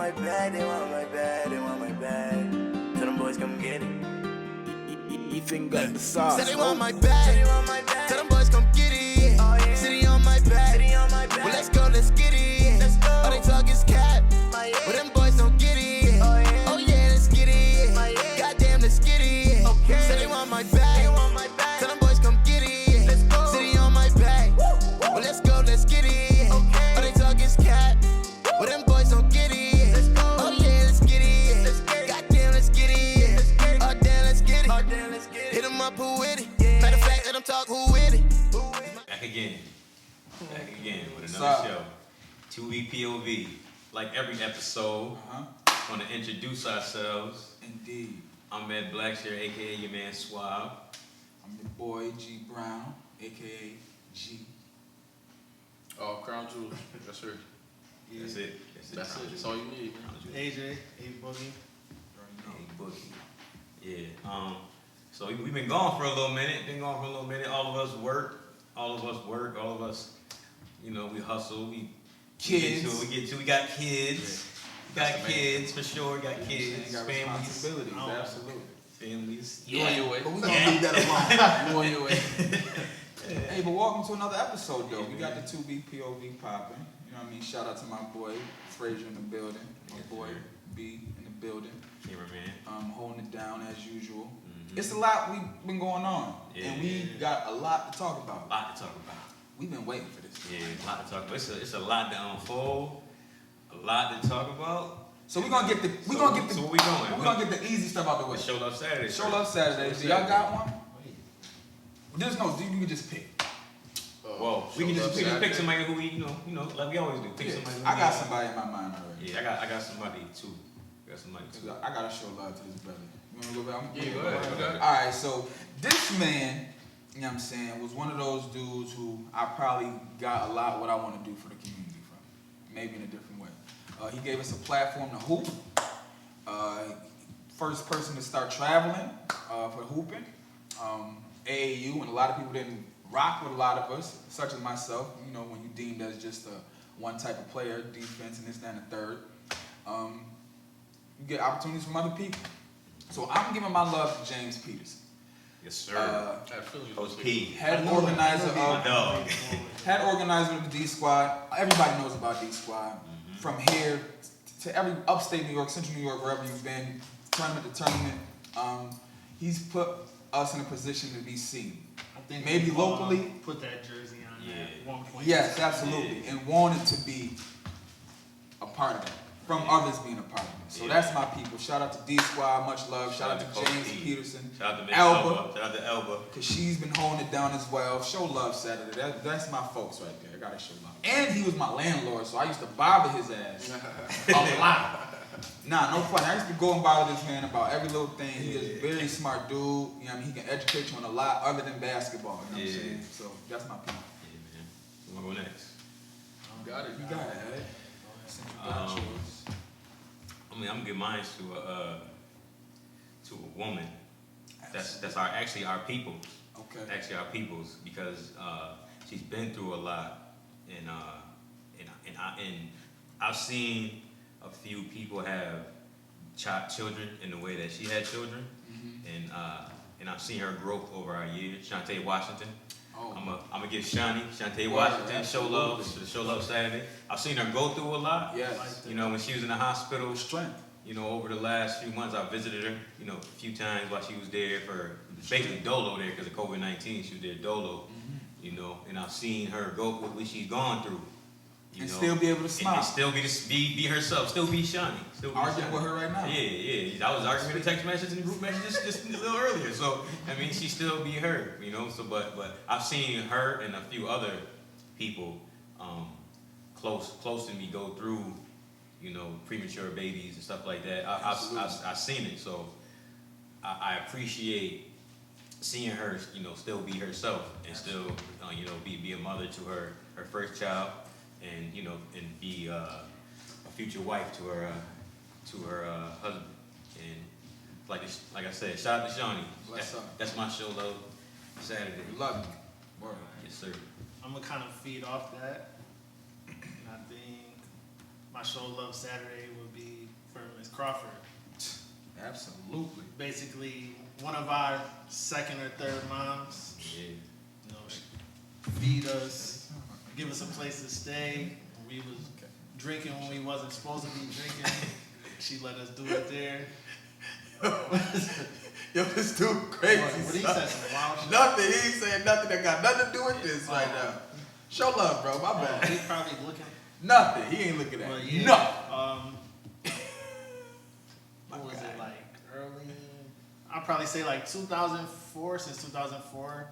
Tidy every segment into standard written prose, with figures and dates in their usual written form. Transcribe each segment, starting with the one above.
my bag, they want my bag, they want my bag. Tell them boys come get it. Ethan got the sauce. Said they want my bag. Tell them boys come get it. Oh, yeah. City on my back. City on my back. Well, let's get it. Let's go. All they talk is cap. My But them boys don't get it. Oh, yeah. Oh yeah, let's get it. My yeah. Goddamn, let's get it. Okay. Said they want my bag. They want my bag. Tell them boys come get it. Let's go. City on my back. Well, let's go, let's get it. Okay. All they talk is cap. But them boys don't get it. Let's go. Oh yeah, let's get it. Let's get it. Goddamn, let's get it. Let's get it. Oh damn, let's get it. Oh, damn, let's get it. Hit 'em up, who with it? Yeah. Matter of fact, let 'em talk, who with it? Back again with another show. 2V POV. Like every episode, want to introduce ourselves. Indeed. I'm Ed Blackshear, aka your man Suave. I'm your boy G Brown, aka G. Oh, Crown Julz. Yes, sir. That's it. That's it. That's all you need. AJ, A-Boogie. Hey, Boogie. Yeah. So we've been gone for a little minute. All of us work. All of us, you know, we hustle. We Kids. We got kids. We got kids for sure. We got kids. You got Families. responsibilities, absolutely. Families. You on your way. But we gonna leave that alone. You on your way. Hey, but welcome to another episode though. We got the 2B POV popping. You know what I mean? Shout out to my boy Frazier in the building. My boy B in the building. Cameraman. Holding it down as usual. It's a lot we've been going on. And we got a lot to talk about. We've been waiting for this. Yeah, a lot to talk about. It's a lot to unfold. A lot to talk about. So we're gonna get the So where we going? We're gonna get the easy stuff out the way. Show Love Saturday. Show Love Saturday. So y'all got one? There's no, you can just pick. Whoa, we can just pick somebody who we, you know, like we always do. Pick somebody. Who I got somebody in my mind already. Yeah, I got somebody too. I gotta show love to this brother. You wanna go back? Yeah, go ahead. All right, so this man, you know what I'm saying, was one of those dudes who I probably got a lot what I want to do for the community from, maybe in a different way. He gave us a platform to hoop. First person to start traveling for hooping. AAU, and a lot of people didn't rock with a lot of us, such as myself. You know, when you deemed as just one type of player, defense and this, that, and the third. You get opportunities from other people. So I'm giving my love to James Peterson. Yes, sir. Coach P. Head organizer of the D Squad. Everybody knows about D Squad. From here to every upstate New York, Central New York, wherever you've been, tournament to tournament, he's put us in a position to be seen. I think maybe locally. Put that jersey on at one point. Yes, absolutely. And wanted to be a part of it. From others being a part of it. So that's my people. Shout out to D Squad, much love. Shout out to James Peterson. Shout out to Elba. Shout out to Elba. Because she's been holding it down as well. Show love Saturday. That's my folks right there. I gotta show love. And he was my landlord, so I used to bother his ass a lot. Nah, no fun. I used to go and bother this man about every little thing. He is a very smart dude. You know what I mean? He can educate you on a lot other than basketball. You know what I'm saying? So that's my people. Yeah, man. So I'm gonna go next. You got it. You got it, Ed. Since you got yours. I'm gonna give mine to a woman. That's actually our people's. Okay. Actually our people's, because she's been through a lot, and I've seen a few people have children in the way that she had children, and I've seen her growth over our years. Shante Washington. Oh. I'm gonna give Shante Washington show love Saturday. I've seen her go through a lot. Yes. You know, when she was in the hospital. Strength. You know, over the last few months, I visited her, you know, a few times while she was there for basically dolo there because of COVID-19. She was there dolo, you know, and I've seen her go with what she's gone through. You And know, still be able to smile. And still be herself, still be Shani. Arguing with her right now. Yeah. I was arguing with the text messages and group messages just a little earlier. So, I mean, she still be her, you know. So, but I've seen her and a few other people close to me go through, you know, premature babies and stuff like that. I've seen it, so I appreciate seeing her, you know, still be herself and still, you know, be a mother to her first child, and you know, and be a future wife to her husband. And like I said, shout out to Shawnee. That's my show, love Saturday. Love you. Word. Yes, sir. I'm gonna kind of feed off that. And I think my show Love Saturday would be for Miss Crawford. Absolutely. Basically, one of our second or third moms. Yeah. You know, she feed us, give us a place to stay. We was drinking when we wasn't supposed to be drinking. She let us do it there. Yo, this dude crazy. What he said, some wild shit. Nothing. He ain't saying nothing that got nothing to do with this right now. Show love, bro. My bad. He probably looking. Nothing. He ain't looking at Well, it. yeah. Nothing. What was it like? Early? I'd probably say like 2004. Since 2004,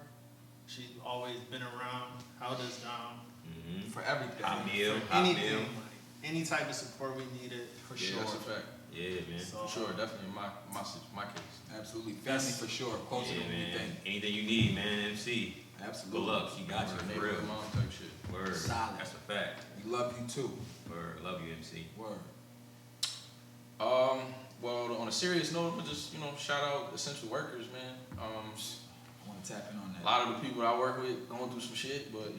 she's always been around, held us down. Mm-hmm. For everything. Hot meal. For Hot anything, meal. like, any type of support we needed. For Yeah, sure. that's a fact. Yeah, man. So, For sure, definitely in my case. Absolutely. Family for sure. Closer Yeah, than man. anything. Anything you need, man, MC. Absolutely. Good luck. She got you, for real. Neighborhood mom type shit. Word. Solid. That's a fact. We love you too. Word. Love you, MC. Word. Well, on a serious note, I'm just, shout out essential workers, man. I want to tap in on that. A lot of the people I work with going through some shit, but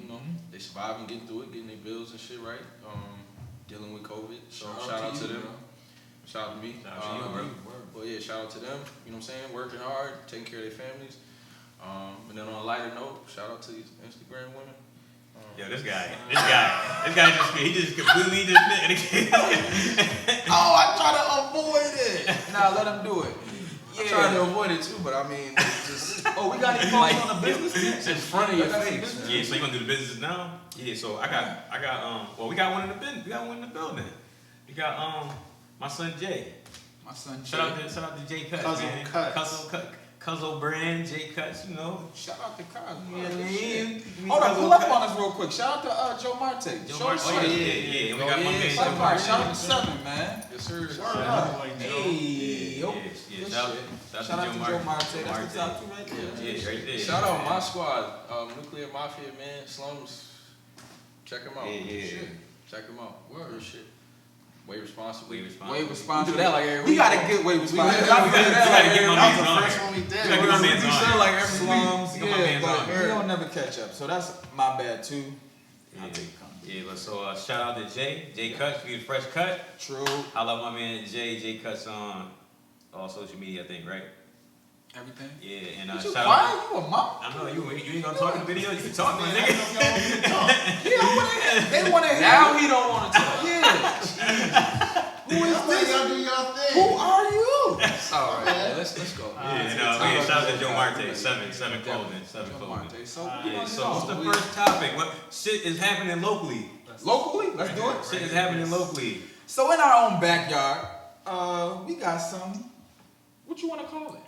they surviving, getting through it, getting their bills and shit right. Dealing with COVID. So shout out to them. Bro. Shout out to me. Shout out to you, bro. Well, yeah, shout out to them. You know what I'm saying? Working hard, taking care of their families. And then on a lighter note, shout out to these Instagram women. Yo, this guy just completely just. Oh, I try to avoid it. Nah, let him do it. I'm trying to avoid it too, but I mean, it's just. Oh, we got any phones on the business team? It's in front of your face. Man. Yeah, so you gonna do the businesses now? Yeah, so I got well, we got one in the business. We got one in the building. We got my son Jay. My son Jay. Shout out to JayCutz, Cousin man. Cuts. Cuzzo brand, JayCutz, you know. Shout out to Kyle. You know what I mean? Hold on, pull up on us real quick. Shout out to Joe Marte. Joe Show Marte. us Oh, shit. yeah. And we got my man, Shout Joe Marte. out to Seven, man. Yes, sir. Shout out to Joe. Hey, yo. Yeah, Good shout shit. out Shout out to Joe Marte. Joe That's what's Marte. out to right there. Yeah, right there. Shout out my squad, Nuclear Mafia, man, Slums. Check them out. Yeah. Shit. Check them out. Real shit. Way responsibly. Way responsible. We do that like every We week. gotta get way responsible. we gotta get my That man's was the on first here. one we did. We gotta get my man's We on said here. like every Slums, Get my man's but on we here. don't never catch up. So that's my bad too. Yeah, but so shout out to JayCutz, we the fresh cut. True. I love my man JayCutz on all social media, I think, right? Everything. Yeah, and You shout quiet? out. You a mom? I know you ain't gonna talk in the video. You can talk, my nigga. He don't wanna hear. They wanna hear. Now he don't want to talk. Yeah. Who is Y'all this? do y'all thing. Who are you? All right, man, let's go. Yeah, shout out to Joe Marte, seven clothing. So, Yeah, so what's the first topic? What shit is happening locally? locally, let's do it. Shit is happening locally. So in our own backyard, we got some. What you want to call it?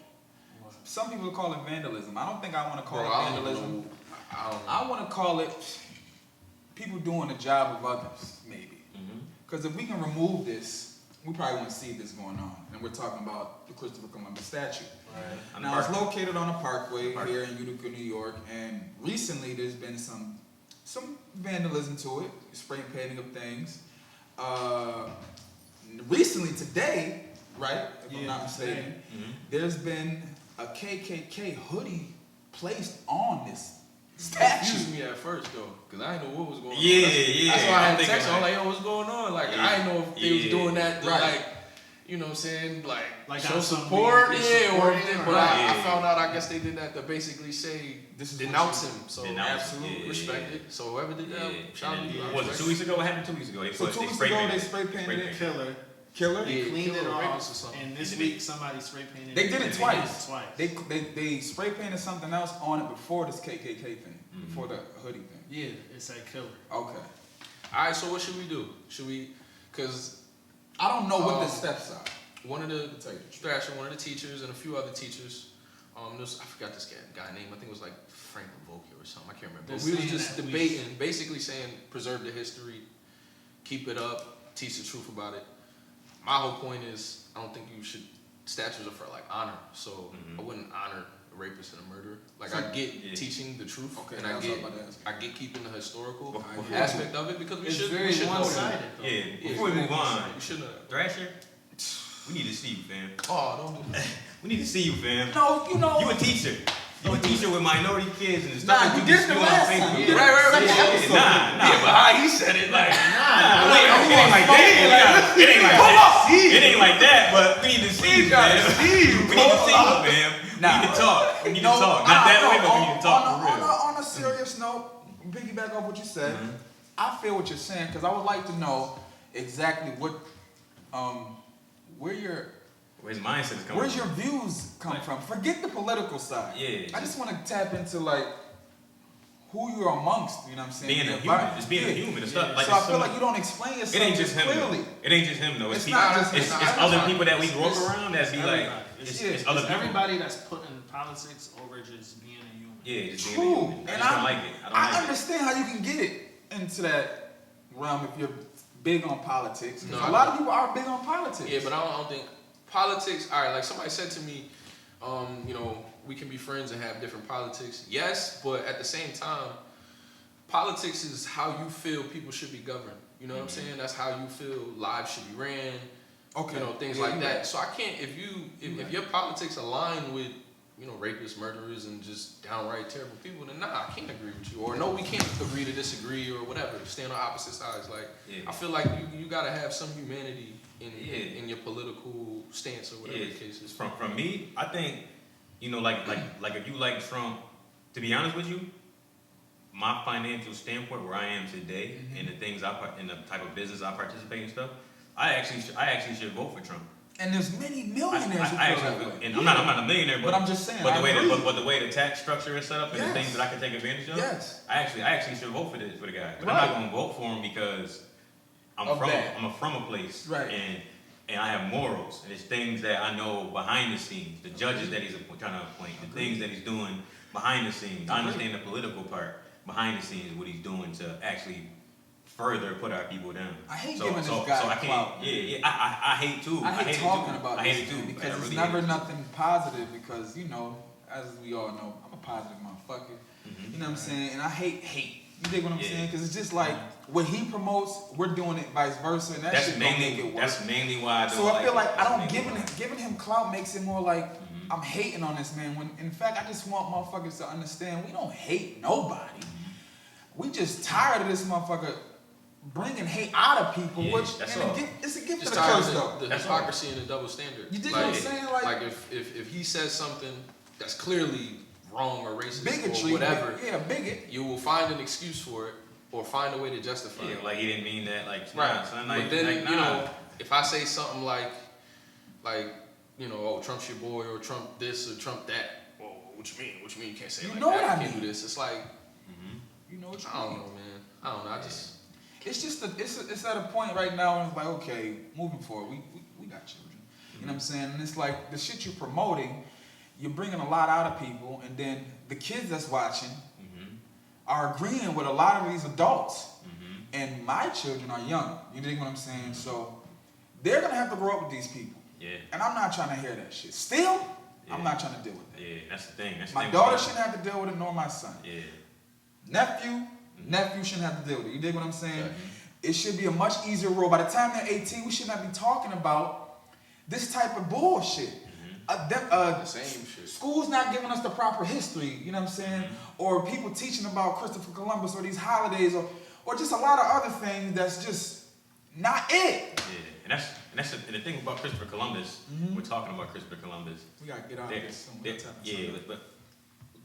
Some people call it vandalism. I don't think I want to call it vandalism. I want to call it people doing the job of others, maybe. Because if we can remove this, we probably won't see this going on. And we're talking about the Christopher Columbus statue. Right. Now, it's located on a parkway here in Utica, New York, and recently there's been some vandalism to it, spray painting of things. Recently, today, right, if I'm not mistaken, there's been a KKK hoodie placed on this statue. Confused me at first though, cause I didn't know what was going on. Yeah. That's why I had I'm text. I was thinking like, yo, what's going on? Like, I didn't know if they was doing that to, Right. like, you know what I'm saying? Like Like show on some support, weird yeah, or support, but right. I found out, I guess they did that to basically say, This is denounce what him. So Denounce him, absolutely yeah, respect yeah. it. So whoever did that, shout out to you. I Was it respect 2 weeks ago? What happened 2 weeks ago? So 2 weeks ago, they spray painted it. Killer. Killer? They cleaned it Killer off, rapist or something. and this week somebody spray painted. They did it twice. Twice. They spray painted something else on it before this KKK thing, before the hoodie thing. Yeah, it said killer. Okay. All right, so what should we do? Should we? Cause I don't know what the steps are. one of the tell you the truth. Thrasher, one of the teachers, and a few other teachers. I forgot this guy name. I think it was like Frank Revokia or something. I can't remember. They're But we was saying just that we debating, basically saying preserve the history, keep it up, teach the truth about it. My whole point is, I don't think you should. Statues are for like honor, so I wouldn't honor a rapist and a murderer. Like I get teaching the truth, Okay, and I I was get about to ask. I get keeping the historical I aspect of it because we It's should. very we should know one-sided, that. though. Yeah, Yeah, before we move on, we should know that. Thrasher, we need to see you, fam. Oh, don't do that. We need to see you, fam. No, you know. You a teacher. You a teacher with minority kids and the Nah, stuff you that did spew the on last Facebook. time. Right. episode. Yeah, but how he said it, like, It ain't like that. It ain't like that. It ain't like that. But we need to see you, man. We need to see you, man. We need to talk. We need to talk. Not that way, but we need to talk for real. On a serious note, piggyback off what you said, I feel what you're saying because I would like to know exactly what, where Where's mindset is coming where's from? your views come from? Forget the political side. Yeah. I just want to tap into like who you're amongst. You know what I'm saying? Being a human. Just being a human and stuff. Like, So I feel like you don't explain yourself it ain't just him. clearly. Though. It ain't just him though. It's people, not just it's him. other people that we grew up around that be like. It's other people. Everybody that's putting politics over just being a human. Yeah, just being True. a human. I And just don't like it. I understand how you can get it into that realm if you're big on politics. No, A lot of people are big on politics. yeah, but I don't think politics. All right, like somebody said to me, you know, we can be friends and have different politics. Yes, but at the same time, politics is how you feel people should be governed. You know what I'm saying? That's how you feel lives should be ran. Okay. You know, things Yeah, like you're that. right. So I can't, if your politics align with, you know, rapists, murderers, and just downright terrible people, then nah, I can't agree with you. Or no, we can't agree to disagree or whatever. Stand on opposite sides. Like, Yeah. I feel like you gotta have some humanity in your political stance or whatever the case is. From me, I think, you know, like if you like Trump, to be honest with you, my financial standpoint where I am today and the things in the type of business I participate in and stuff, I actually should vote for Trump. And there's many millionaires who feel that way. And I'm not a millionaire, but I'm just saying, But I the way agree. but the way the tax structure is set up and the Yes. things that I can take advantage of, Yes. I actually should vote for the guy. But Right. I'm not gonna vote for him because I'm Of from that. a place, Right. And I have morals. And there's things that I know behind the scenes, the judges that he's trying to appoint, the things that he's doing behind the scenes. I understand the political part behind the scenes, what he's doing to actually further put our people down. I hate giving this guy so I clout. can't. I hate too. I hate talking about I this hate it thing too because I it's really never hate it. nothing positive because, you know, as we all know, I'm a positive motherfucker. You know what I'm saying? And I hate. You dig what I'm saying? Because it's just like what he promotes, we're doing it vice versa, and that shit don't make it work. That's mainly why I don't So I feel like I don't That's giving him clout makes it more like I'm hating on this man. When in fact I just want motherfuckers to understand we don't hate nobody. We just tired of this motherfucker bringing hate out of people. Yeah, Which that's and all. it's a gift Just to the tired curse of though. the That's hypocrisy and the double standard. You dig what I'm saying? Like if he says something that's clearly wrong or racist bigotry, or whatever, yeah, bigot. you will find an excuse for it or find a way to justify Yeah, it. like he didn't mean that. Like, Right. nah, son, But then, you know, if I say something like, you know, oh, Trump's your boy or Trump this or Trump that, well, what you mean? What you mean you can't say it You like know that? what I You can't mean. do this. It's like, You know what you I don't mean? know, man. I don't know. I just, It's just it's at a point right now and it's like, okay, moving forward, we got children. You know what I'm saying? And it's like the shit you're promoting, you're bringing a lot out of people, and then the kids that's watching are agreeing with a lot of these adults. And my children are young. You dig what I'm saying? So they're gonna have to grow up with these people. Yeah. And I'm not trying to hear that shit. Still, I'm not trying to deal with that. Yeah, that's the thing. My daughter shouldn't have to deal with it, nor my son. Yeah. Nephew shouldn't have to deal with it. You dig what I'm saying? Okay. It should be a much easier road. By the time they're 18, we should not be talking about this type of bullshit. the same shit. School's not giving us the proper history, you know what I'm saying? Or people teaching about Christopher Columbus or these holidays or just a lot of other things that's just not it. Yeah, and that's the thing about Christopher Columbus. We're talking about Christopher Columbus. We gotta get out They- of this soon. they- yeah, but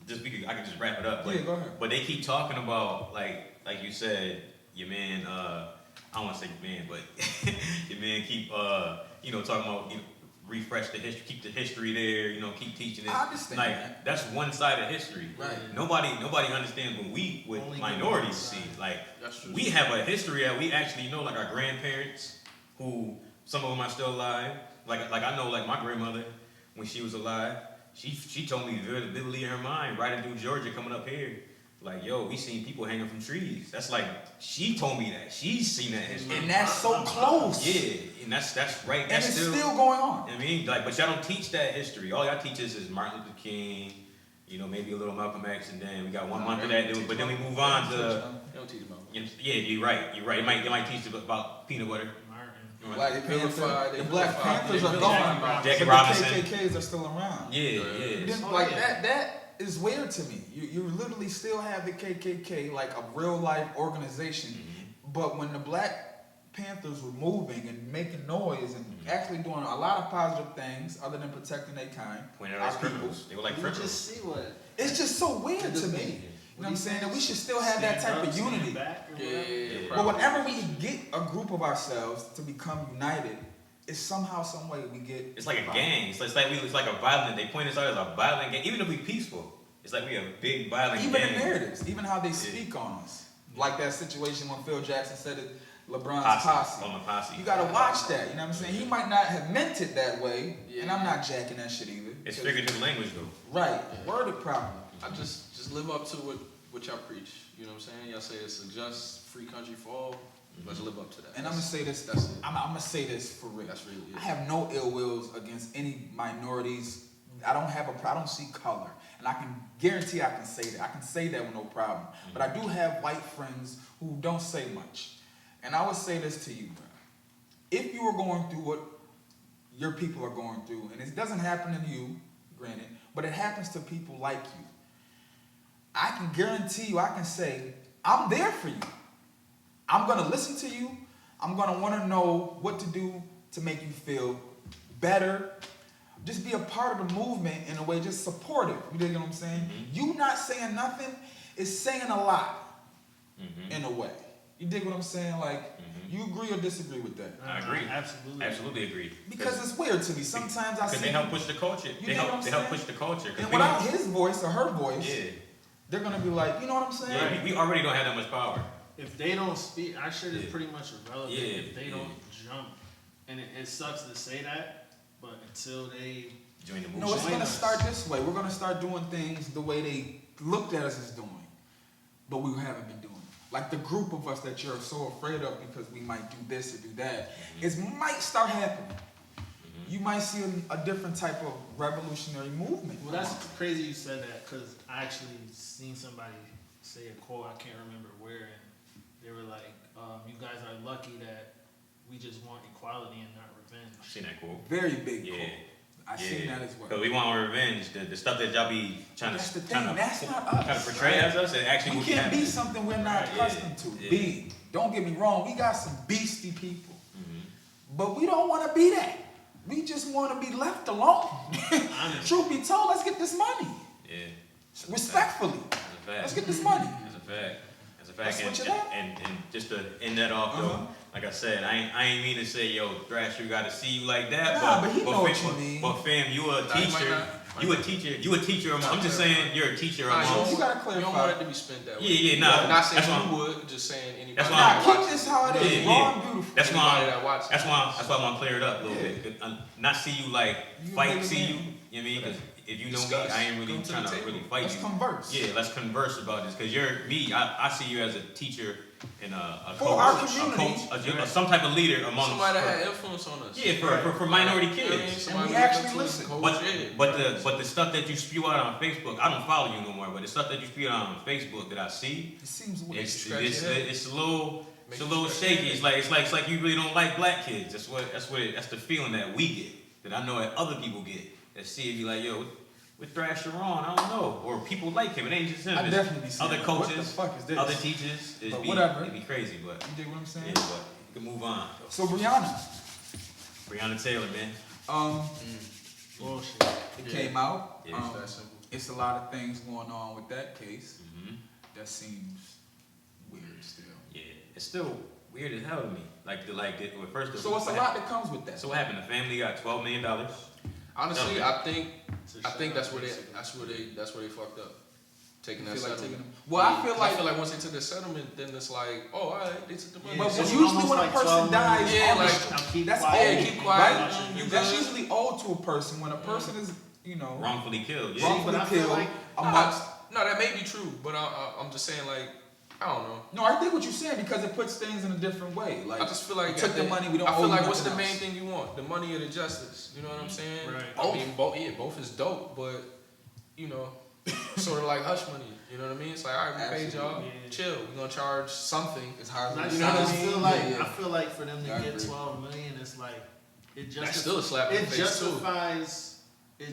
I can just wrap it up. But, Yeah, go ahead. But they keep talking about like you said, your man. I don't want to say your man, but your man keep talking about refresh the history, keep the history there. Keep teaching it. I understand Like that. that's one side of history. Right. Nobody understands what we with Only minorities one see. side. Like That's true. we have a history that we actually know, like our grandparents, who some of them are still alive. Like I know, like my grandmother, when she was alive, she told me vividly in her mind, riding through Georgia, coming up here, like, yo, we seen people hanging from trees. That's like, she told me that. She's seen that history. And that's so close. Yeah, and that's right. And That's it's still going on. I mean, like, but y'all don't teach that history. All y'all teach us is Martin Luther King, maybe a little Malcolm X, and then we got 1 month of that, but then we move on to, They don't teach about yeah, you're right. They might teach about peanut butter. Black They vilify- Panther, they the Black vilify- Panthers they are vilify gone. Jackie but Robinson. The KKKs are still around. Yeah. Then, Oh, like yeah. that is weird to me. You literally still have the KKK like a real life organization, but when the Black Panthers were moving and making noise and actually doing a lot of positive things other than protecting their kind, Pointing out as criminals. They were like You criminals. just see what. it's just so weird to me. You know what I'm saying? That we should still have that type of unity. Yeah. But whenever we get a group of ourselves to become united, it's somehow, some way we get. It's like a gang. It's like a violent. They point us out as a violent gang. Even if we peaceful, it's like we have a big violent Even gang. the narratives, even how they speak on us. Like that situation when Phil Jackson said it, LeBron's posse. Oh, my posse. You gotta watch that, you know what I'm saying? He might not have meant it that way, and I'm not jacking that shit either. It's figurative language though. Right, worded properly. I just live up to what y'all preach. You know what I'm saying? Y'all say it's a just, free country for all. Let's live up to that. And I'm gonna say this. That's it. I'm gonna say this for real. That's really it. I have no ill wills against any minorities. I don't see color, and I can guarantee I can say that. I can say that with no problem. But I do have white friends who don't say much, and I would say this to you, bro. If you are going through what your people are going through, and it doesn't happen to you, granted, but it happens to people like you, I can guarantee you, I can say, I'm there for you. I'm going to listen to you. I'm going to want to know what to do to make you feel better. Just be a part of the movement in a way, just support it. You dig what I'm saying? You not saying nothing is saying a lot in a way. You dig what I'm saying? Like, you agree or disagree with that? I agree. Absolutely. Absolutely agree. Because it's weird to me. Sometimes I Because see they help push the culture. You They dig what help. I'm They help saying? push the culture. 'Cause and we without don't- his voice or her voice, Yeah. they're going to be like, you know what I'm saying? Yeah. We already don't have that much power. If they don't speak, our shit is Yeah. pretty much irrelevant Yeah, if they don't jump. And it sucks to say that, but until they Join the No, movement. it's going to start this way. We're going to start doing things the way they looked at us as doing, but we haven't been doing it. Like the group of us that you're so afraid of because we might do this or do that, it might start happening. You might see a different type of revolutionary movement. Well, that's crazy you said that because I actually seen somebody say a quote, I can't remember where, and they were like, you guys are lucky that we just want equality and not revenge. I've seen that quote. Very big Yeah. quote. I seen that as well. Because we want revenge. The stuff that y'all be trying That's the to thing. That's not us. trying to portray as us, it actually We will be can't be happening. something we're not Right, accustomed to. yeah. Be. Don't get me wrong. We got some beastie people, but we don't want to be that. We just want to be left alone. Truth be told, let's get this money. Yeah. Respectfully. That's a fact. Let's get this money. That's a fact. That's a Let's fact. switch it up. And just to end that off though, like I said, I ain't mean to say, yo, Thrasher, you gotta see you like that. Nah, but he know what fam, you mean. But fam, you a Nah, he might teacher. not. You a teacher. I'm just saying, you're a teacher amongst. You gotta You clarify. don't want it to be spent that way. Yeah, nah. Not saying That's why. you would, just saying anybody. That's why that Nah, watches keep this how it is. Yeah, Raw yeah. and beautiful. That's Anybody why. that watches. That's why I want to clear it up a little Yeah. bit. Not see you like You fight, make it see in. you. You know what I mean? Because if you know Discuss. me, I ain't really Come to trying the to table. really fight Let's you. converse. Yeah, let's converse about this because you're me. I see you as a teacher and a For coach, our a community. coach, some type of leader among. Somebody that had influence on us. Yeah, for minority You know what I mean? kids. Somebody we looked actually up to us, listen. coach, yeah. But the stuff that you spew out on Facebook, I don't follow you no more. But the stuff that you spew out on Facebook that I see, It seems weird. it's scratch your head. it's a little. It's a Make little you scratch your shaky. head. It's like you really don't like black kids. That's the feeling that we get. That I know that other people get. That see you like, yo, with Thrasher on, I don't know. Or people like him. It ain't just him. I It's definitely see other that. coaches, What the fuck is this? other teachers. But whatever. It'd be crazy, but You dig what I'm saying? yeah, but you can move on. So Brianna, Breonna Taylor, man. Bullshit. it came out. Yeah, It's that simple. It's a lot of things going on with that case. hmm That seems weird still. Yeah, it's still weird as hell to me. Well, first. So it's a lot that comes with that. So what happened? The family got $12 million. Honestly, I think that's where they Basically. that's where they fucked up. Taking You that feel like settlement. taking them- Well, I feel 'Cause like- once they took the settlement, then it's like, oh, all right, they took the money. But It's usually almost when a like person 12 dies, months. Yeah, on the like, street, now keep that's quiet. old, keep quiet. right? You That's good. usually owed to a person when a person is, Wrongfully killed. Yeah. wrongfully but I feel killed like- amongst. No, that may be true, but I'm just saying, like, I don't know. No, I think what you're saying because it puts things in a different way. Like I just feel like we took the money, we don't I owe feel you like what's the nothing main else. thing you want? The money or the justice? You know what I'm saying? Right. I mean, both is dope, but you know, sort of like hush money. You know what I mean? It's like, all right, we paid y'all, Absolutely. Yeah. chill. We're gonna charge something. It's hard. I You know what I just mean? feel like Yeah, yeah. I feel like for them to I get agree. 12 million, it's like it That's still a slap in the it face too.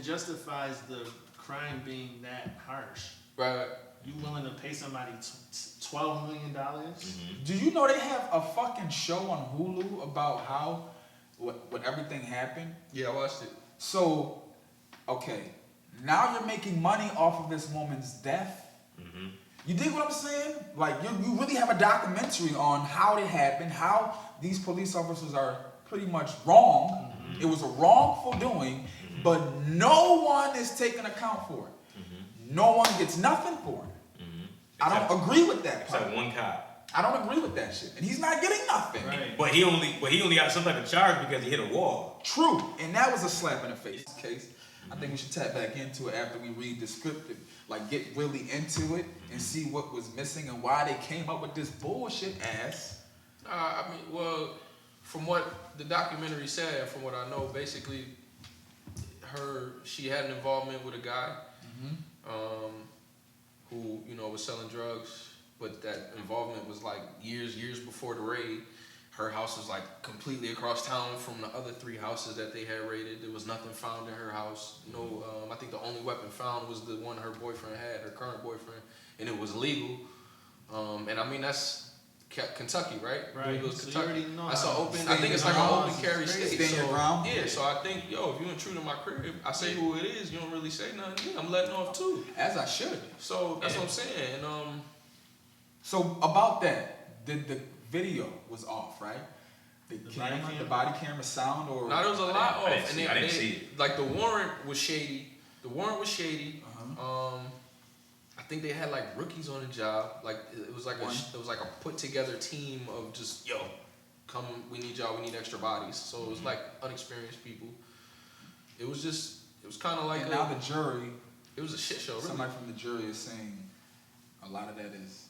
justifies the crime being that harsh. Right. You willing to pay somebody $12 million? Do you know they have a fucking show on Hulu about how what everything happened? Yeah, I watched it. So, okay, now you're making money off of this woman's death. Mm-hmm. You dig what I'm saying? Like you really have a documentary on how it happened, how these police officers are pretty much wrong. Mm-hmm. It was a wrongful doing, but no one is taking account for it. Mm-hmm. No one gets nothing for it. I don't agree with that. Except one cop. I don't agree with that shit, and he's not getting nothing. Right. But he only got some type of charge because he hit a wall. True, and that was a slap in the face case. I think we should tap back into it after we read the script and like get really into it and see what was missing and why they came up with this bullshit ass. I mean, well, from what the documentary said, from what I know, basically, she had an involvement with a guy. Who, you know, was selling drugs, but that involvement was like years before the raid. Her house was like completely across town from the other 3 houses that they had raided. There was nothing found in her house. No, I think the only weapon found was the one her boyfriend had, her current boyfriend, and it was legal. And I mean, that's Kentucky, right? Right. It was So Kentucky. you already know That's an how- open. I think it's like an open carry state. Stand your So, ground. yeah. So I think, if you intrude in my crib, I say who it is. You don't really say nothing. Yeah, I'm letting off too. As I should. So that's what I'm saying. And So about that, the video was off, right? The body camera, cam? the body camera sound, or now there was a lot off, I didn't and see- I didn't see it. like the warrant was shady. The warrant was shady. I think they had like rookies on the job. Like it was like a put together team of just come, we need y'all, we need extra bodies. So it was like unexperienced people. It was kind of like and now the jury, it was a shit show. Really. somebody from the jury is saying a lot of that is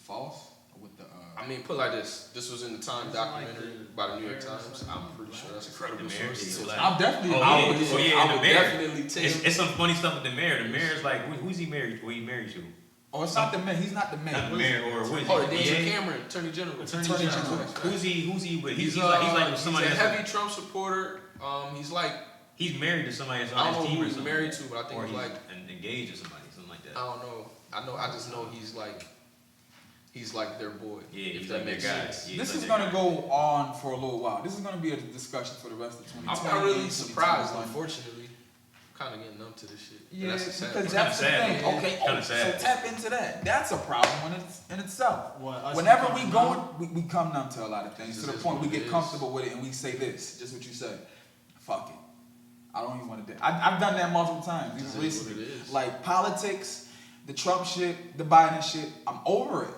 false with the. I mean, put it like this. This was in the Time It's documentary like by the New York the Times. I'm pretty sure that's a credible The mayor source. is black. I'm definitely. Oh, I would- yeah, I and the would mayor. definitely take. It's some funny stuff with the mayor. The mayor's like, who's he married? Who he married to? Oh, it's not the mayor. He's not the mayor. Not the mayor, or what is Oh, he? David DA? Cameron, Attorney General. Attorney General. Who's he with? He's He's like with somebody he's a that's heavy Trump supporter. He's married to somebody that's I on don't his know team who or he's something. married to, but I think Or he's like engaged to somebody, something like that. I don't know. I just know he's like their boy. Yeah, if he's that like makes their guy. sense. Yeah, This he's is like going to their guy. go on for a little while. This is going to be a discussion for the rest of 2020. I'm not really and surprised, 2021. unfortunately. I'm kind of getting numb to this shit. But Yeah, that's the sad because part. that's the sad, thing. man. Okay, Kinda sad. so tap into that. That's a problem in itself. What, us Whenever we becoming go, numb? we come numb to a lot of things This to the is point what we it get is. comfortable with it and we say this, just what you said. Fuck it. I don't even want to do. I've done that multiple times. Even This is what recently, it is. like politics, the Trump shit, the Biden shit. I'm over it.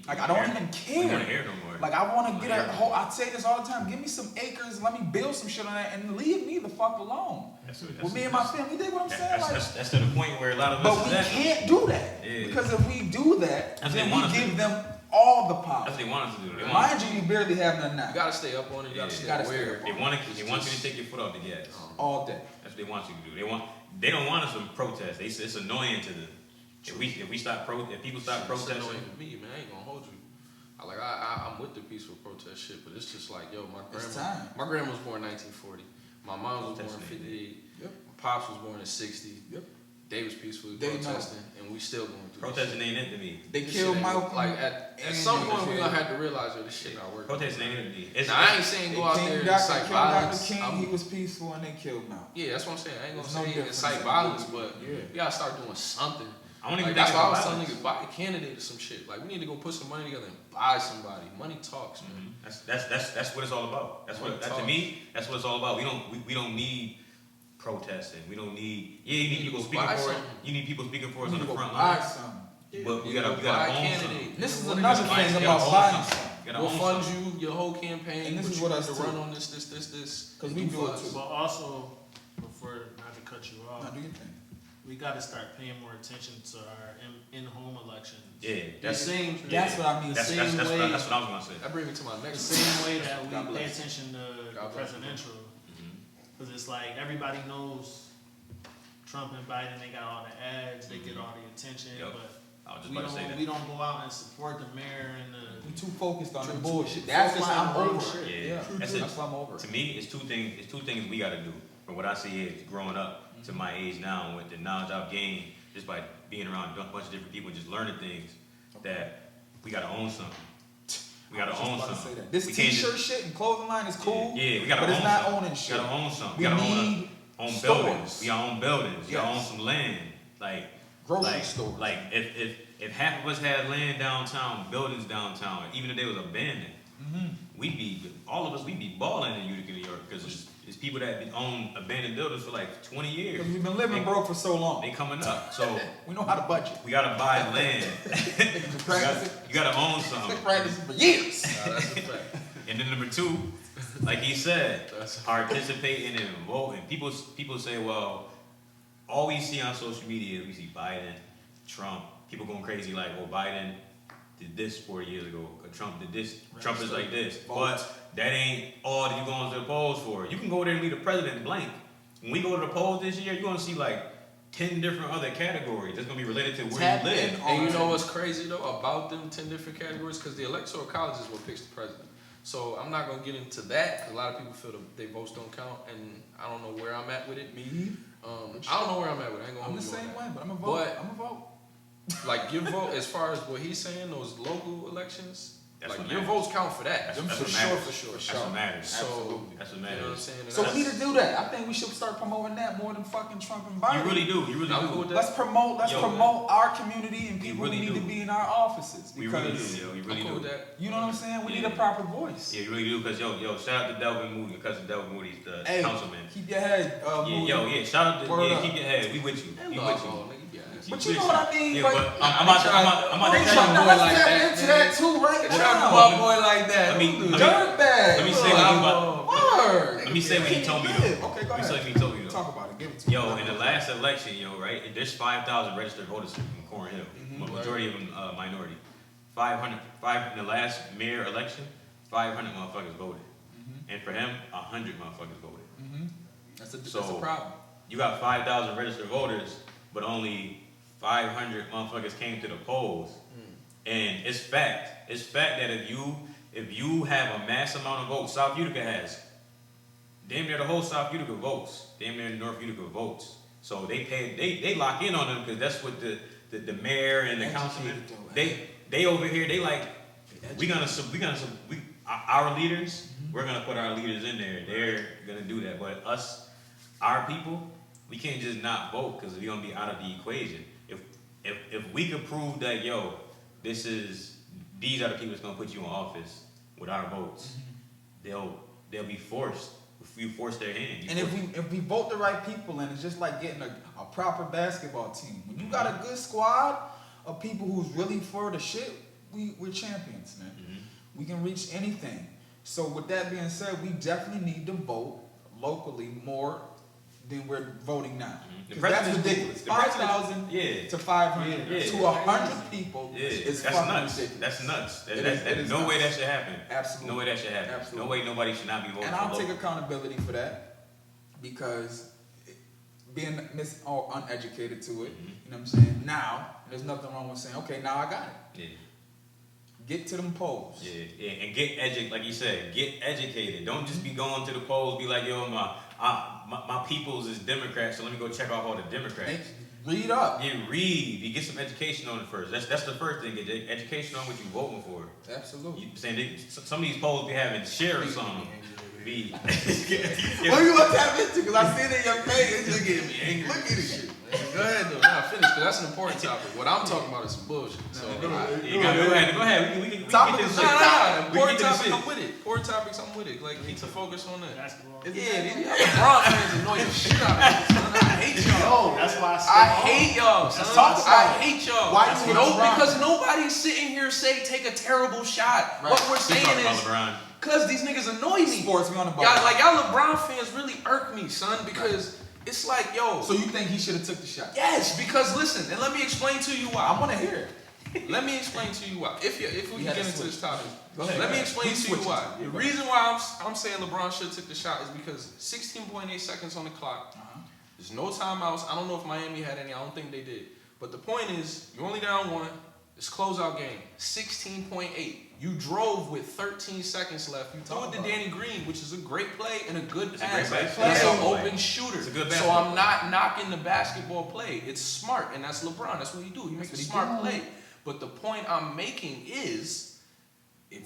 Like I don't even I don't care. want to hear no more. Like I want to get a whole. I say this all the time. Give me some acres. Let me build some shit on that, and leave me the fuck alone. With me and my family, you dig what I'm saying? Like, That's to the point where a lot of but us we is at. can't do that Yeah. because if we do that, That's then what they want we us to give do. them all the power. That's what they want us to do. They want, Mind you, we barely have none now. You gotta stay up on it. You gotta Yeah. stay Gotta stay aware. up they want you to take your foot off the gas. All day. That's what they want you to do. They don't want us to protest. It's annoying to them. If people stop It's protesting, annoying to me, man. I ain't gonna hold you. I'm with the peaceful protest shit, but it's just like, It's time. my grandma was born in 1940. My mom was born in Protesting. 58. Yep. My pops was born in 60. Yep. They was peacefully They know. protesting, and we still going through protesting this shit. ain't it to me. They This killed shit ain't- Malcolm. Like at and some they point, we killed- gonna have to realize that this shit not working. Protesting ain't it to me. It's, Now, I ain't saying go out They there and killed incite Dr. violence. King. He was peaceful, and they killed Malcolm. Yeah, that's what I'm saying. I ain't gonna There's no say difference incite in violence, the- but Yeah. we gotta start doing something. I don't even Like, that's think why I was it's telling violence. niggas, buy a candidate or some shit. Like, we need to go put some money together and buy somebody. Money talks, man. That's what it's all about. To me, that's what it's all about. We don't need protesting. We don't need you need people speaking buy for us. something. You need people speaking for us We on need the to front buy line. something. But we You gotta buy a own candidate. something. This is What another niggas buy, thing you about gotta buying own something. Gotta We'll own fund something. you your whole campaign. And this what is you what need us to too. run on this. Because we do it too. But also, before not to cut you off, Now do your thing. we got to start paying more attention to our in-home elections. Yeah, The that's same. That's what I mean. that's same what way- I was gonna say. That brings me to my The next same way that we God pay bless. attention to the God bless. presidential, because it's like everybody knows Trump and Biden. They got all the ads, they get all the attention, Yep. but I was just we about to say don't. that. We don't go out and support the mayor and the. We too focused on the Too bullshit. focused That's why on I'm the wrong over shit. it. Yeah. That's why I'm over it. To me, it's two things we gotta do. From what I see is growing up, to my age now, and with the knowledge I've gained just by being around a bunch of different people and just learning things, that we gotta own something. We gotta own something. This we can't t-shirt shit and clothing line is cool. Yeah, we gotta but own it's not something. owning shit. We gotta own something. We need own stores. buildings. We gotta own buildings. We gotta own some land. Like grocery stores. Like if half of us had land downtown, buildings downtown, even if they was abandoned, we'd be balling in Utica, New York, because it's people that own abandoned buildings for like 20 years. Because we've been living broke for so long. They coming up, so we know how to budget. we gotta buy land. You gotta own something. Been practicing for years. Nah, that's a fact. And then number two, like he said, participating and voting. People say, well, all we see on social media, we see Biden, Trump. People going crazy like, well, Biden did this 4 years ago. Trump did this. Trump is like this. But that ain't all that you're going to the polls for. You can go there and leave the president blank. When we go to the polls this year, you're going to see like 10 different other categories that's going to be related to where you live. And you know what's crazy though about them 10 different categories? Because the electoral college is what picks the president. So I'm not going to get into that because a lot of people feel that their votes don't count, and I don't know where I'm at with it. Me? I don't know where I'm at with it. I ain't gonna I'm the hold you on same that. way, but I'm a vote. But- I'm a vote. Like your vote, as far as what he's saying, those local elections, That's like what your matters. votes count for that. That's for what sure, matters. for sure. That's what matters. So, That's what you know what I'm matters. saying? And So we that's- need to do that. I think we should start promoting that more than fucking Trump and Biden. You really do. You really I'm do. cool with that. Let's promote our community and people really who need do. to be in our offices. We Because really do, yo. You really I'm cool do. with that. you know what I'm saying? We need Yeah. a proper voice. Yeah, you really do. Because, yo, shout out to Delvin Moody, your cousin Delvin Moody, the Hey, councilman. keep your head moving. Yeah, shout out to, Word up. keep your head. We with you. Hey, We look, with you. oh, nigga, you got it. But you know what I mean? Yeah, but but I'm about to trying to let's boy like tap that, into man. that too right Trying to now. put a boy like that. Let me Dirtbag. let me say what he about. Word. Let me say what he told me though. Okay, go Let me ahead. say what he told me though. Talk about it. Give it to me. Yo, in the last election, right? There's 5,000 registered voters in Cornhill. Majority of them minority. 500 in the last mayor election, 500 motherfuckers voted. And for him, 100 motherfuckers voted. That's a So- problem. You got 5,000 registered voters, but only 500 motherfuckers came to the polls. And it's fact. It's fact that if you have a mass amount of votes, South Utica has. Damn near the whole South Utica votes. Damn near North Utica votes. So they lock in on them because that's what the mayor and the councilman. They over here. They like our leaders. We're gonna put our leaders in there. They're gonna do that. But us, our people, we can't just not vote because we're gonna be out of the equation. If we could prove that these are the people that's gonna put you in office with our votes, they'll be forced. If you force their hand. And if we vote the right people in, it's just like getting a proper basketball team. When you got a good squad of people who's really for the shit, we're champions, man. We can reach anything. So with that being said, we definitely need to vote locally more than we're voting now. The 'Cause that's president- ridiculous. the president- 5,000 yeah. to 500 Yeah. to 100 people Yeah, is that's fucking nuts. ridiculous. That's nuts. It There's is no nuts. way that should happen. Absolutely. No way that should happen. Absolutely. No way nobody should not be voting And for I'll take local. accountability for that because being uneducated to it, you know what I'm saying? Now, there's nothing wrong with saying, okay, now I got it. Yeah. Get to them polls. Yeah, and get educated, like you said, get educated. Don't just be going to the polls, be like, yo, my peoples is Democrats, so let me go check off all the Democrats. Read up. Read. You get some education on it first. That's the first thing. Get education on what you're voting for. Absolutely. You saying some of these polls be having sheriffs on them. What you want to tap into? Because I see it in your face. Look at me angry. Look at this shit. Go ahead though. Nah, finish, because that's an important topic. What I'm talking about is some bullshit. So, Go ahead. We can Topic get is this shit. Nah, We can important get this topics, shit. I'm with it. Important topics, I'm with it. Like, keep the focus on that. Basketball. Yeah, these LeBron fans annoy the shit out of me, son. I hate y'all. That's why I hate y'all, son. talk about I it. hate y'all. Why you hate LeBron? Because nobody's sitting here saying take a terrible shot. Right. What we're We saying talking about is, LeBron. because these niggas annoy me. Sports, we on the ball. Y'all LeBron fans really irk me, son, because it's like, yo. So you think he should have took the shot? Yes, because listen, and let me explain to you why. I want to hear it. Let me explain to you why. If we had get to into switch. this topic, Go ahead, let go me ahead. explain We to you switching. why. Yeah, The go reason why I'm saying LeBron should have took the shot is because 16.8 seconds on the clock. There's no timeouts. I don't know if Miami had any. I don't think they did. But the point is, you're only down one. This closeout game, 16.8. You drove with 13 seconds left. You threw it to Danny Green, which is a great play and a good pass. He's an open shooter. It's a good so I'm not knocking the basketball play. It's smart, and that's LeBron. That's what he do. He makes a smart play. But the point I'm making is,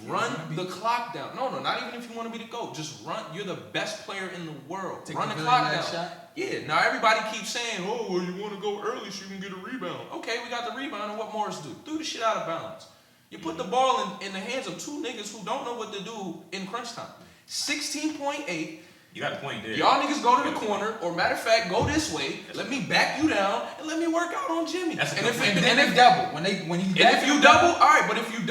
run the clock down. No, not even if you want to be the GOAT. Just run. You're the best player in the world. Run the clock down. Shot? Yeah. Now everybody keeps saying, oh, well, you want to go early so you can get a rebound. Okay, we got the rebound, and what Morris do? Threw the shit out of bounds. You put the ball in the hands of two niggas who don't know what to do in crunch time. 16.8. You got a point there. Y'all niggas go to the corner, or matter of fact, go this way. Let me back you down and let me work out on Jimmy. And if double, if you double, all right. But if you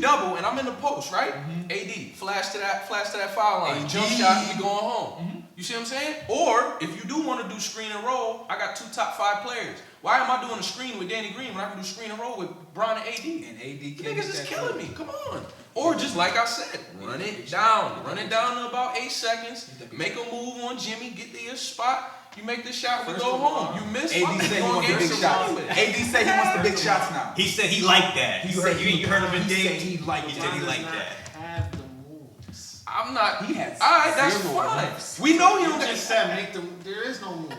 double, and I'm in the post, right? AD flash to that foul line, jump shot, we going home. You see what I'm saying? Or if you do want to do screen and roll, I got 2 top 5 players. Why am I doing a screen with Danny Green when I can do screen and roll with Bron and AD? And AD niggas is killing me. Come on. Or just like I said, run it down to about 8 seconds. Make a move on Jimmy, get to your spot. You make the shot, we go home. You miss. AD said he wants the big shots. AD said he wants the big shots now. He said he liked that. You heard him in Dave. He liked that. Have the moves. I'm not. He has. All right, that's fine. We know he don't just said make them. There is no moves.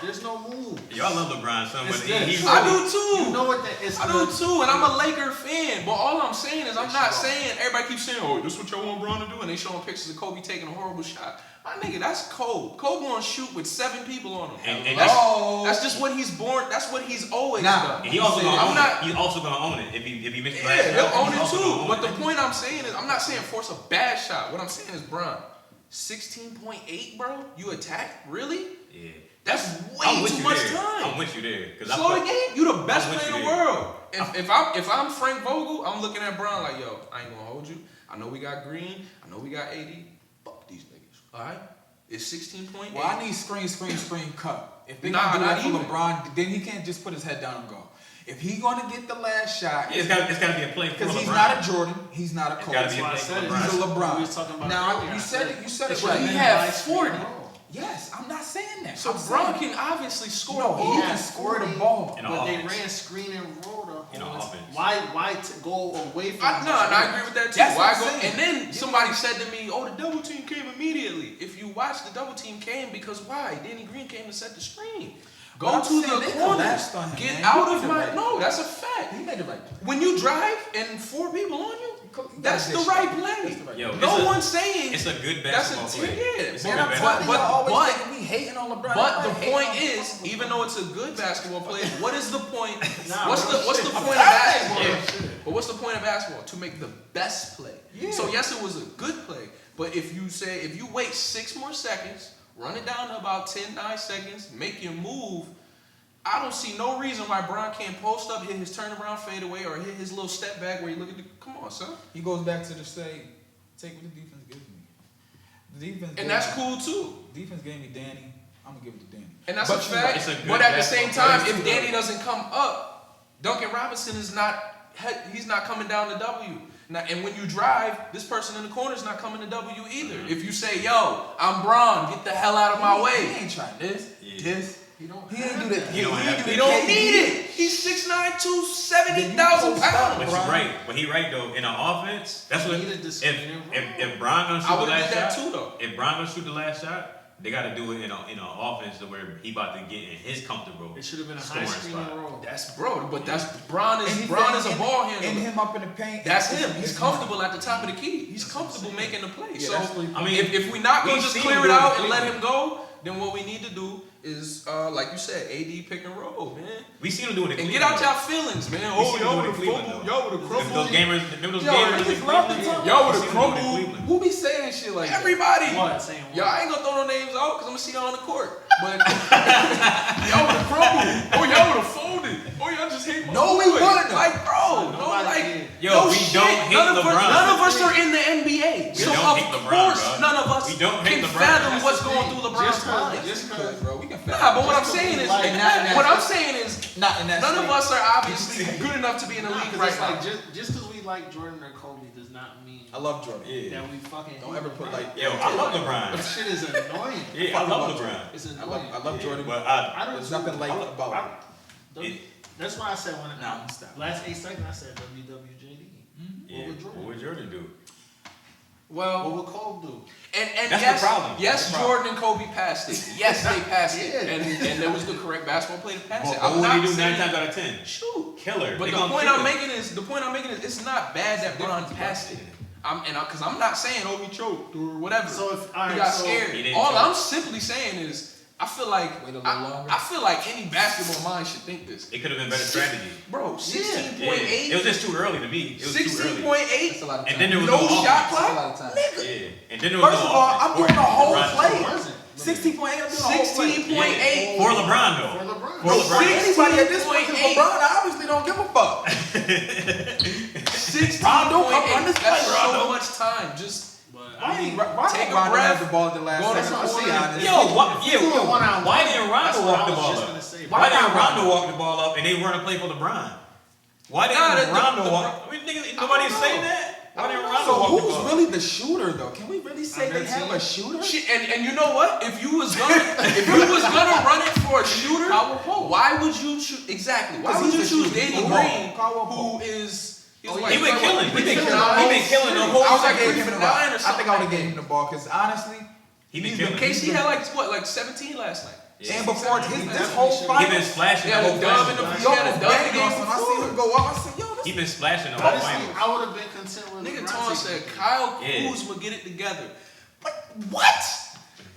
There's no moves. Yo, I love LeBron so much. I do too. You know what that is? I do too, and I'm a Laker fan. But all I'm saying is, I'm not saying everybody keeps saying, "Oh, this is what y'all want Bron to do," and they showing pictures of Kobe taking a horrible shot. My nigga, that's cold. Kobe gonna shoot with 7 people on him. And that's just what he's born. That's what he's always done. He also he's also gonna own it if he misses the last shot. He'll own it too. But the point I'm saying is, I'm not saying force a bad shot. What I'm saying is, Bron, 16.8, bro. You attack really? Yeah. That's way too much time. I'm with you there. Slow the game. You the best player in the world. If I'm Frank Vogel, I'm looking at Bron like, yo, I ain't gonna hold you. I know we got Green. I know we got AD. Fuck these niggas. All right. It's 16.8. Well, I need screen, cut. If they gonna do that for LeBron, then he can't just put his head down and go. If he gonna get the last shot, it's gotta be a play for LeBron. Because he's not a Jordan, he's not a Kobe. He's a LeBron. We was talking about now earlier. you said it right. He had 40. Yes, I'm not saying that. So Bron can obviously score. No, he can score the ball. But they ran screen and roll the offense. Why go away from? No, I agree with that too. That's Why go? And then somebody said to me, "Oh, the double team came immediately." If you watch, the double team came because why? Danny Green came to set the screen. Go to the corner. Get out of my. No, that's a fact. He made the right play. When you drive and 4 people on you, that's the right play. Yo, no one's saying it's a good basketball play. But we hating on LeBron. But the point is, even though it's a good basketball play, what is the point? What's the point of basketball? But what's the point of basketball? To make the best play. Yeah. So yes, it was a good play. But if you wait 6 more seconds, run it down to about 9 seconds, make your move. I don't see no reason why Bron can't post up, hit his turnaround fadeaway, or hit his little step back where you look at the. Come on, son. He goes back to the take what the defense gives me. The defense. And that's cool too. Defense gave me Danny. I'm gonna give it to Danny. And that's a fact. But at the same time, if Danny doesn't come up, Duncan Robinson is not. He's not coming down to W. Now, and when you drive, this person in the corner is not coming to W either. If you say, "Yo, I'm Bron, get the hell out of my way," he ain't trying this. He don't do that. He don't need it. He's 6'9", 270,000 pounds. But you're right. But he right though. In an offense, that's what. If Bron gonna shoot the last shot, too, though. If Bron gonna shoot the last shot, they got to do it in an offense to where he about to get in his comfortable. It should have been a high screen and roll. That's but that's Bron is a ball handler. And him up in the paint. That's him. He's comfortable at the top of the key. He's comfortable making the play. Yeah, so I mean, if we're not gonna just clear it out and let him go, then what we need to do is, like you said, AD pick and roll, man. We seen him doing it. And get out y'all feelings, man. Oh, y'all would have crumbled. Y'all would have crumbled. Those gamers Y'all would have crumbled. Who be saying shit like everybody? What? Saying what? Y'all ain't gonna throw no names out because I'm gonna see y'all on the court. But y'all would have crumbled. Oh, y'all would have folded. Oh, y'all just hate my No, we wouldn't. Like, bro, no, like, yo, we don't hate LeBron. None of us are in the NBA. So of course, none of us can fathom what's going through LeBron's mind. Just because, bro, we can. Nah, but what I'm saying is, none of us are obviously good enough to be in the league right now. Just because we like Jordan or Kobe does not mean I love Jordan. that we fucking don't ever put like. Yo, I love LeBron. That shit is annoying. Yeah, I love LeBron. It's annoying. I love Jordan, but I don't. there's nothing like about it. That's why I said when Nah, stop. last 8 seconds I said WWJD. Yeah. What would Jordan do? Well, What would Cole do? and That's yes, the problem. yes, That's the problem. Jordan and Kobe passed it. Yes, they passed it, Yeah. and there was the correct basketball play to pass it. But what would not he do 9 saying- times out of 10? Shoot. Killer. But They the gonna point kill I'm him. making is it's not bad that Bron passed it. Because I'm not saying Obi choked or whatever. So if he got scared. He didn't All choke. I'm simply saying is I feel like I feel like any basketball mind should think this. It could have been better strategy. Bro, 16.8. It was just too early to me. It was too early. 16.8. That's a lot of time. And then there was No no shot offense. clock? That's a lot of time. Yeah. And then there was First no of all, offense. I'm doing the whole LeBron play. scored. 16.8, I'm doing the whole play. 16.8. For LeBron though. For LeBron. For LeBron. Anybody at this point, 16.8. LeBron obviously don't give a fuck. 16.8. That's so much time. Just Why take ain't a Rondo breath. have the ball at the last Go to second? the Let's be corner. honest. Why didn't That's Rondo what walk I the was ball just up? gonna say. Why didn't not Rondo walk the ball up and they run a play for LeBron? Why didn't Rondo walk? I mean, niggas, nobody's saying that. Why didn't Rondo So walk the who's ball? really the shooter though? Can we really say they have a shooter? Shit, and you know what? If you was gonna run it for a shooter, why would you choose exactly? Why would you choose Danny Green, who is He been killing. He been killing the I whole would have second. gave him the ball. I think I would have gave him the ball because honestly, He been killing. KC had like 17 last night. and before this whole He fight, been splashing He had the a whole dub in the finals. he had a dub in the game when I see him before. go up, I said, yo, this He been splashing the whole Honestly, finals. I would have been content with Nigga LeBron Tom taking said it. Kyle Yeah. Kuzma get it together. Like what?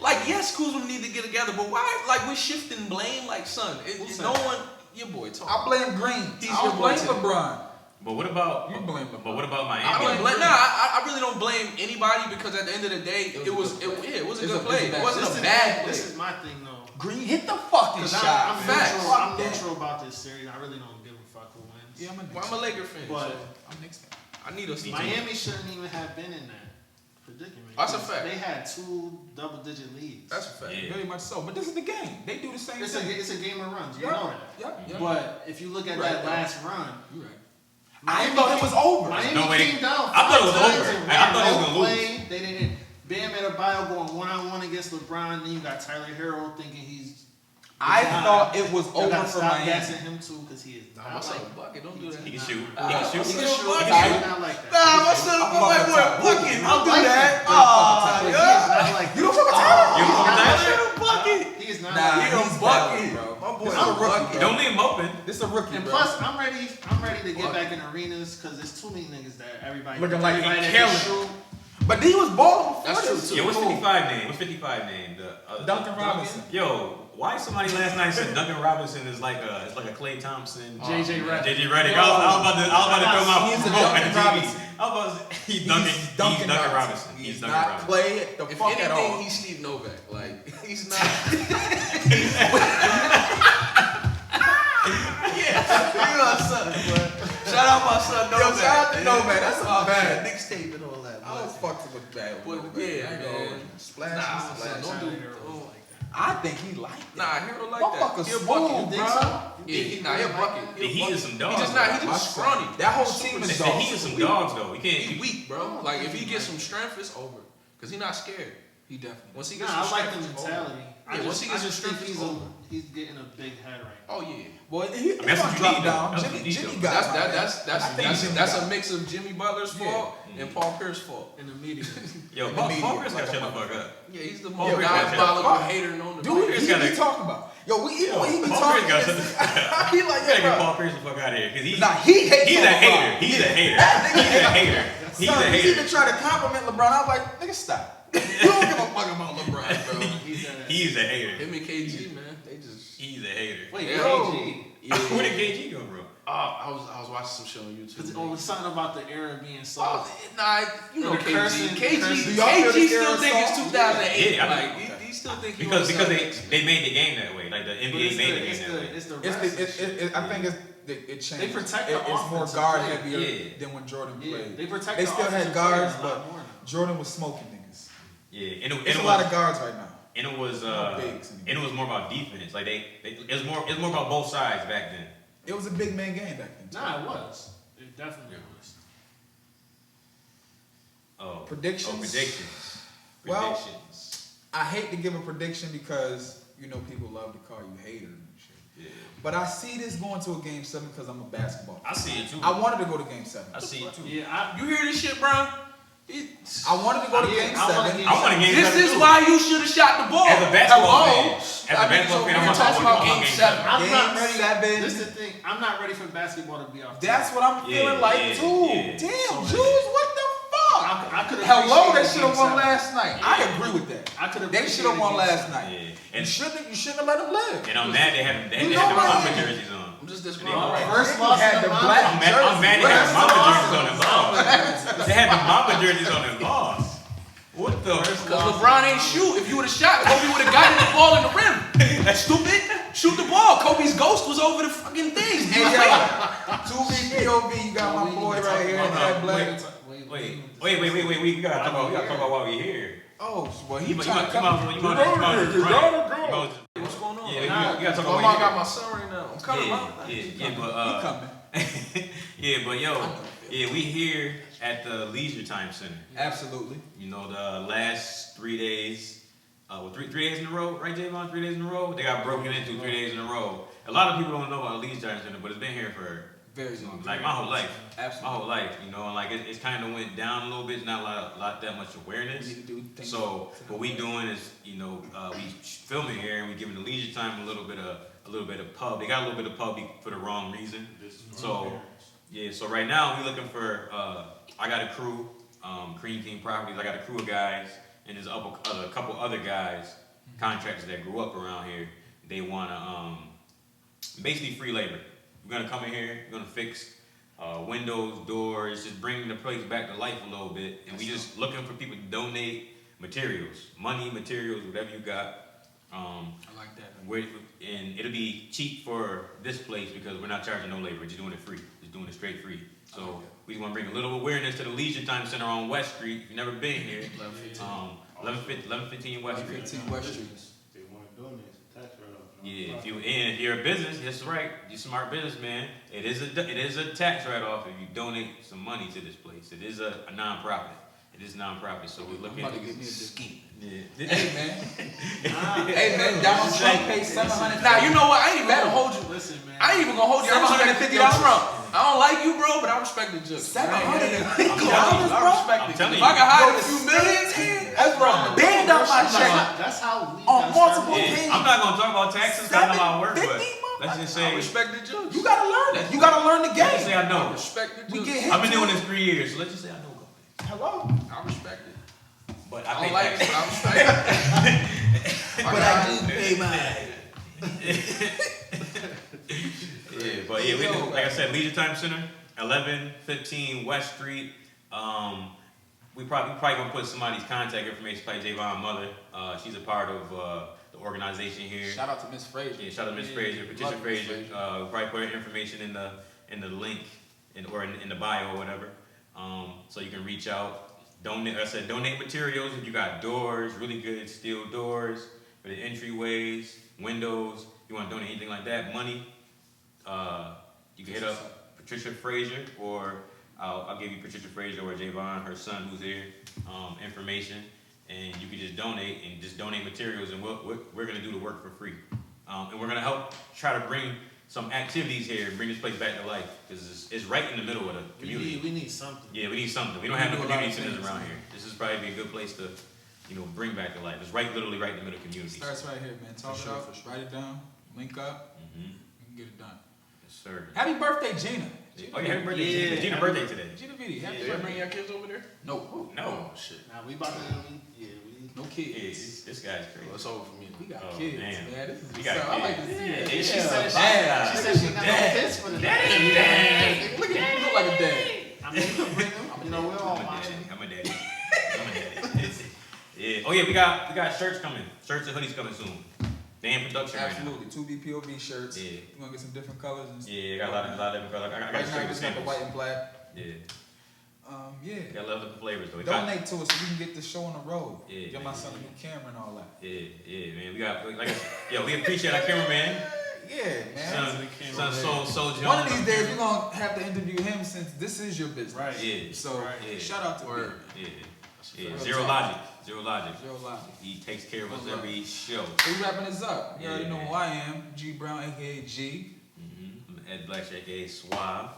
Like yes, Kuzma need to get together, but why? Like we're shifting blame. Like son, no one. Your boy Tom. I blame Green. He's I your don't boy blame too. LeBron. But what about? You blame LeBron. But what about I Miami? don't blame. Nah, I really don't blame anybody because at the end of the day, it was a good play. It wasn't a bad play. This is my thing though. Green hit the fucking Because shot. I'm man. neutral. Fuck I'm that. neutral about this series. I really don't give a fuck who wins. Yeah, Well, I'm a Laker fan, But so I'm next time. I need us. Miami shouldn't even have been in that predicament. That's a fact. They had 2 double-digit leads. That's a fact. Yeah. Very much so. But this is the game. They do the same It's thing. a game of runs. You Yeah. know that. Yeah. But if you look at Right, that though. last run, You right. I thought it was over. Miami No way. came down. I thought it was 5 times over. and I thought ran it was no gonna lose. play. They didn't. Bam Adebayo going one-on-one against LeBron. Then you got Tyler Hero thinking he's. I thought it was You over gotta for stop Miami. gassing him too because he is Nah, my not son like bucket. Don't do that. He can shoot. He He can shoot. can shoot. shoot. He He's can not like that. Nah, my son, I'm my boy, fucking Tyler. bucket. Don't do like that. that. Oh, He is yeah. not like You don't fuck with Tyler? You He's from not Tyler? like Bucket. that. He is not Nah, like he's that. bucket, bro. My boy, I'm a rookie. Don't leave him open. This is a rookie, And bro. plus, I'm ready to get back in arenas because there's too many niggas that everybody Looking like he everybody that killing. can shoot. But he was balling before That's this. true, Yo, too. what's 55 name? What's 55 name? Duncan Robinson. Yo, why somebody last night said Duncan Robinson is like a Klay Thompson, JJ Redick. JJ Redick. I was about to throw my He's a phone at Duncan the TV. Robinson. I was about to say, he's Duncan Robinson. He's Duncan not Robinson. Clay the If fuck at all. anything, he's Steve Novak. Like he's not. You know, son. Shout out my son Novak. Yo, shout out to Novak. That's a bad. Mixtape and all that. I was fucked with that. But Novak. yeah, I ain't man. gonna splash. Nah, splash. don't do. I think he liked it. Nah, Hero like Motherfucker that. He a smooth, bucket, bro. Yeah, he a bucket. The Heat is some dogs. He just not. though. He just scrawny. That whole team The is Heat is some dogs though. You can't. He weak, bro. Like if he gets some strength, it's over. Cause he not scared. He definitely. Once he gets Nah, some I like the strength, it's over. mentality. Yeah, once he gets some strength, think it's over. he's getting a big head right now. Oh yeah. Boy, I he mean, that's gonna what you drop need, down. though. That's what you Jimmy need, got That's a mix of Jimmy Butler's fault and Paul Pierce's fault. In the media. Yo, the Paul media, Pierce like got a shut the fuck up. Yeah, he's the Paul most Pierce got diabolical shut the fuck. hater known to Dude, man. he gotta- be talking about. Yo, we even when he be Paul talking. Pierce got shut the fuck up. He like, You gotta yo, get bro. Paul Pierce the fuck out of here because Nah, he hates he's a LeBron. hater. He's a hater. He's a hater. He's Son, a he even hater. tried to compliment LeBron. I was like, nigga, stop. You don't give a fuck about LeBron, bro. He's a hater. Him and KG, man, they just. He's a hater. Wait, Yeah. KG. Where did KG come from? I was watching some shit on YouTube. Oh, it's something about the era being Oh, soft. nah, you know The KG. cursing- KG, cursing. Do y'all feel KG this still era think it's soft? 2008. Yeah, I mean- like he still think he Because was they made the game that way. Like the But NBA made the game it's that way. the It's refs the, and shit. I think it changed. They protect the It's more offensive guard player. heavier Yeah. than when Jordan Yeah, played. they protect They the still had offensive guards, players a lot but more now. Jordan was smoking niggas. Yeah, and It's it a lot was of guards right now. and it was No bigs and anymore. it was more about defense. Like it was more about both sides back then. It was a big man game back then. Nah, it was. It definitely was. Oh, Predictions? Oh, predictions. Well- Predictions. I hate to give a prediction because you know people love to call you hater and shit. But I see this going to a game 7 because I'm a basketball. I see it too. I wanted to go to game 7. I see it too. Yeah, You hear this shit, bro? I wanted to go to game 7. I want to game This 7 is too. why you should have shot the ball. As a basketball Hello? fan, as a basketball fan, I'm talking about game 7. I'm Game not 7. This is the thing. I'm not ready for basketball to be off. That's what I'm feeling like too. yeah. Damn, Julz, what the fuck? I could have. Hello, they should have won last night. I agree with that. I could have. They should have won last night. Yeah. You And shouldn't have let them live. and on that they had the You know Mamba what? jerseys on. I'm just this They- wrong. First loss had in the the black Mamba. I'm mad they had the Mamba jerseys on them Mamba. balls. They had the Mamba jerseys on them balls. What the? Because LeBron ain't shoot. If you would have shot, Kobe would have gotten the ball in the rim. That's stupid. Shoot the ball. Kobe's ghost was over the fucking thing. Hey, yo, 2B POV, you got my boy right here, Ed Black. Wait. We gotta talk about why we here. Oh, well, You he might trying to come. What's going on? What's going on? Yeah, you gotta talk Oh, about I got my son right now. I'm coming, man. Yeah, He but coming. yeah, but yo, we here at the Leisure Time Center. Absolutely. You know, the last 3 days, 3 days in a row, right, Jaivaugh? 3 days in a row? They got broken into 3 days in a row. A lot of people don't know about the Leisure Time Center, but it's been here for Very long. like my whole life. Absolutely. My whole life, you know, and like it's kind of went down a little bit, not a lot that much awareness. We need to do things. So what we doing is, you know, we filming here and we giving the Leisure Time a little bit of pub. They got a little bit of pub for the wrong reason. So yeah, so right now we looking for. I got a crew, Cream King Properties. I got a crew of guys, and there's a couple other guys, contractors that grew up around here. They wanna basically free labor. We're gonna come in here. We're gonna fix windows, doors, just bring the place back to life a little bit. And we just looking for people to donate materials, money, materials, whatever you got. I like that. And it'll be cheap for this place because we're not charging no labor. We're just doing it free. Just doing it straight free. So we just want to bring a little awareness to the Leisure Time Center on West Street. If you've never been here, 1115 West Street. 15 West Street. They want to donate. It's a tax write-off. Yeah, if you're a business, that's right. You're a smart businessman. It is a tax write-off if you donate some money to this place. It is a non-profit. It is non-profit, so we're looking. I'm about to get me a discount. Yeah. Hey man. Hey man, Donald Trump paid $700. Now, you know what? I ain't even gonna hold you. Listen, man. I ain't even gonna hold you. I respect $750. your Trump. I don't like you, bro, but I respect the judge. $750, I respect I'm it. telling If I you. can hide a few millions, That's bro. Band up my check That's how we on multiple Yeah, occasions. I'm not gonna talk about taxes. I know how it works, but let's just say. I respect the judge. You gotta learn it. You gotta learn the Let's just say game. I know. Respect the We judge. get hit. I've been doing this 3 years, so let's just say I know. Hello. I respect it. But I I don't pay like it, but taxes. I respect it. But I do pay mine. Yeah, but yeah, we do, like I said, Leisure Time Center, 1115 West Street. We probably gonna put somebody's contact information, probably Jaivaugh mother. She's a part of the organization here. Shout out to Miss Frazier. Yeah, shout out to Miss Frazier, Patricia Love Miss Frazier. We'll probably put her information in the link or in the bio or whatever. So you can reach out. Donate. I said donate materials. If you got doors, really good steel doors for the entryways, windows. You want to donate anything like that? Money. You can hit up Patricia Frazier, or I'll give you Patricia Frazier or Jaivaugh, her son who's here, information, and you can just donate materials, and we're gonna do the work for free, and we're gonna help try to bring some activities here and bring this place back to life because it's right in the middle of the community. We need something. Yeah, we need something. We don't have no community centers around here. This is probably be a good place to, bring back to life. It's literally right in the middle of the community. Starts right here, man. Talk it out, write it down, link up, Mm-hmm. we can get it done. Yes, sir. Happy birthday, Gina. Oh yeah, happy birthday, Gina. Yeah. Gina's birthday today. Gina Vidi. Happy Did you birthday. bring your kids over there? No. No. Shit. Now we about to. No Yeah, kids. this guy's crazy. Well, it's over for me. We got Oh, kids, man. man. This is We got so, I like kids. to see Yeah, it. she said Dad. She said she got no kids for the day. Look at you. Look like a dad. I mean, we can bring them. You know, we're all watching. I'm a daddy. Yeah. Oh yeah, we got shirts coming. Shirts and hoodies coming soon. They in production right now. Absolutely. 2B POV shirts. Yeah. We're going to get some different colors. And Yeah, got a lot of different colors. I got Right now, straight we just got the samples. white and black. Yeah. Yeah. Got a lot of different flavors though. We got- Donate to us so we can get the show on the road. Yeah, Get my man. son a new camera and all that. Yeah, man. We got we appreciate our cameraman. Yeah, man. So Jones. One of these days, we're going to have to interview him since this is your business. Right. Yeah. So, Yeah. shout out to Word. him. Yeah. Yeah, zero logic. Zero logic. He takes care of us every show. So we wrapping this up. You already Yeah. know who I am. G Brown, aka G. I'm Ed Blackshear, aka Suave.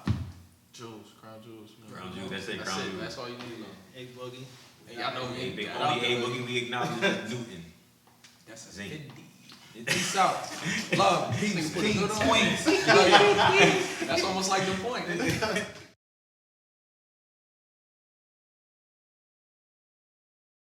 Julz, Crown Julz. Crown Julz, that's it, Crown Julz. That's all you need to know. Egg Boogie. And y'all know Only me. A Boogie we acknowledge is Newton. That's a Zing. Fendi. Peace out. Love, peace, Nigga put a kings, good on. queens. That's almost like the point.